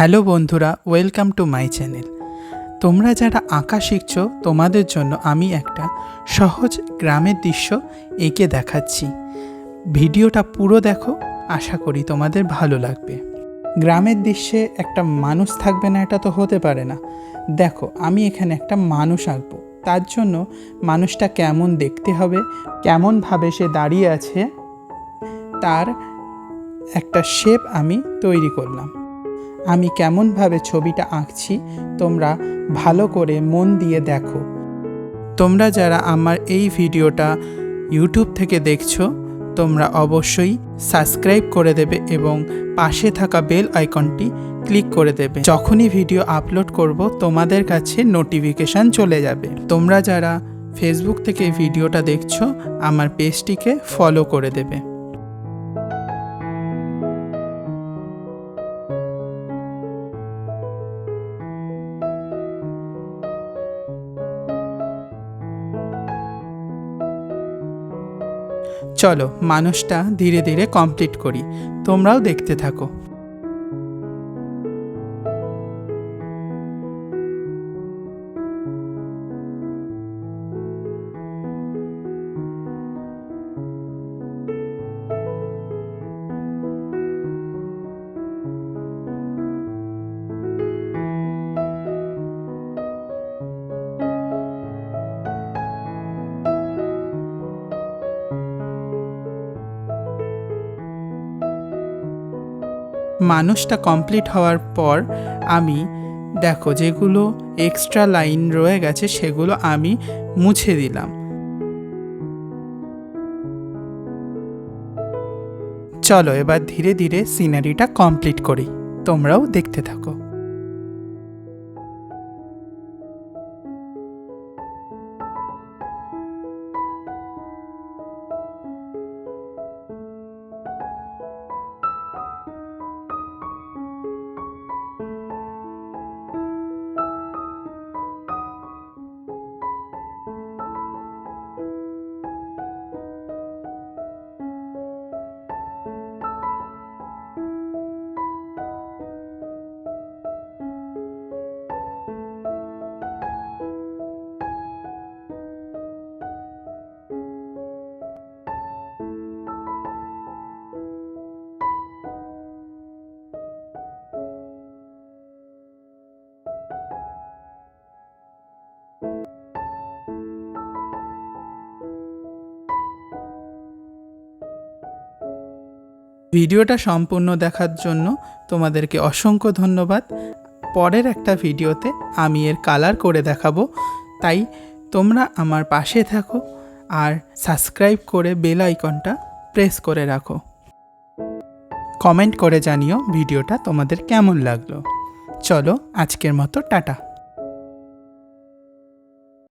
Hello বন্ধুরা, welcome to my channel. তোমরা যারা আঁকা শিখছো তোমাদের জন্য আমি একটা সহজ গ্রামের দৃশ্য এঁকে দেখাচ্ছি। ভিডিওটা পুরো দেখো, আশা করি তোমাদের ভালো লাগবে। গ্রামের দৃশ্যে একটা মানুষ থাকবে না, এটা তো হতে পারে না। দেখো, আমি এখানে একটা মানুষ আঁকবো। তার জন্য মানুষটা কেমন দেখতে হবে, কেমনভাবে সে দাঁড়িয়ে আছে, তার একটা শেপ আমি তৈরি করলাম। আমি কেমনভাবে ছবিটা আঁকছি তোমরা ভালো করে মন দিয়ে দেখো। তোমরা যারা আমার এই ভিডিওটা ইউটিউব থেকে দেখছো তোমরা অবশ্যই সাবস্ক্রাইব করে দেবে এবং পাশে থাকা বেল আইকনটি ক্লিক করে দেবে। যখনই ভিডিও আপলোড করব তোমাদের কাছে নোটিফিকেশান চলে যাবে। তোমরা যারা ফেসবুক থেকে ভিডিওটা দেখছো আমার পেজটিকে ফলো করে দেবে। চলো মানুষটা ধীরে ধীরে কমপ্লিট করি, তোমরাও দেখতে থাকো। মানুষটা কমপ্লিট হওয়ার পর আমি দেখো যেগুলো এক্সট্রা লাইন রয়ে গেছে সেগুলো আমি মুছে দিলাম। চলো এবার ধীরে ধীরে সিনারিটা কমপ্লিট করি, তোমরাও দেখতে থাকো। ভিডিওটা সম্পূর্ণ দেখার জন্য তোমাদেরকে অসংখ্য ধন্যবাদ। পরের একটা ভিডিওতে আমি এর কালার করে দেখাবো, তাই তোমরা আমার পাশে থাকো আর সাবস্ক্রাইব করে বেল আইকনটা প্রেস করে রাখো। কমেন্ট করে জানিও ভিডিওটা তোমাদের কেমন লাগলো। চলো আজকের মতো টাটা।